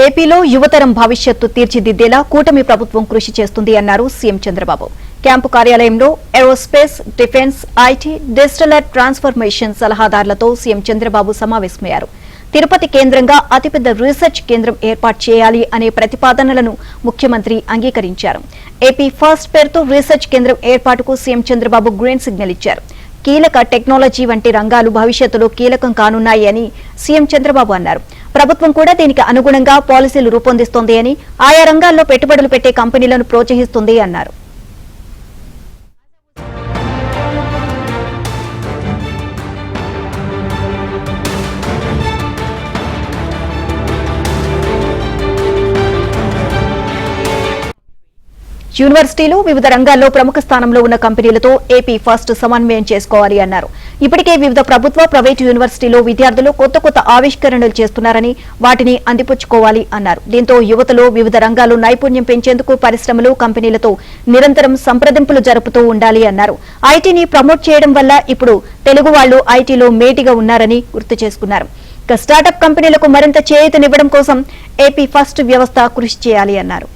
ఏపీలో యువతరం భవిష్యత్తు తీర్చిదిద్దేలా కూటమి ప్రభుత్వం కృషి చేస్తుంది అన్నారు సీఎం చంద్రబాబు. క్యాంపు కార్యాలయంలో aerospace, defence, IT, digital transformation సలహాదారులతో సీఎం చంద్రబాబు సమావేశమయ్యారు. తిరుపతి కేంద్రంగా అతిపెద్ద రీసెర్చ్ కేంద్రం ఏర్పాటు చేయాలి అనే ప్రతిపాదనలను ముఖ్యమంత్రి అంగీకరించారు. ఏపీ ఫస్ట్ పేరుతో రీసెర్చ్ కేంద్రం ఏర్పాటుకు సీఎం చంద్రబాబు గ్రీన్ సిగ్నల్ ఇచ్చారు. కీలక టెక్నాలజీ వంటి రంగాలు భవిష్యత్తులో కీలకం కానున్నాయి అని సీఎం చంద్రబాబు అన్నారు. ప్రభుత్వం కూడా దీనికి అనుగుణంగా పాలసీలు రూపొందిస్తోంది అని, ఆయా రంగాల్లో పెట్టుబడులు పెట్టే కంపెనీలను ప్రోత్సహిస్తుంది అన్నారు. యూనివర్సిటీలు వివిధ రంగాల్లో ప్రముఖ స్థానంలో ఉన్న కంపెనీలతో ఏపీ ఫస్ట్ సమన్వయం చేసుకోవాలి అన్నారు. ఇప్పటికే వివిధ ప్రభుత్వ, ప్రైవేటు యూనివర్సిటీలో విద్యార్థులు కొత్త ఆవిష్కరణలు చేస్తున్నారని, వాటిని అందిపుచ్చుకోవాలి అన్నారు. దీంతో యువతలో వివిధ రంగాల్లో నైపుణ్యం పెంచేందుకు పరిశ్రమలు, కంపెనీలతో నిరంతరం సంప్రదింపులు జరుపుతూ ఉండాలి అన్నారు. ఐటీని ప్రమోట్ చేయడం వల్ల ఇప్పుడు తెలుగు వాళ్లు ఐటీలో మేటిగా ఉన్నారని గుర్తు చేసుకున్నారు. స్టార్టప్ కంపెనీలకు మరింత చేయూతనివ్వడం కోసం ఏపీ ఫస్ట్ వ్యవస్థ కృషి చేయాలి అన్నారు.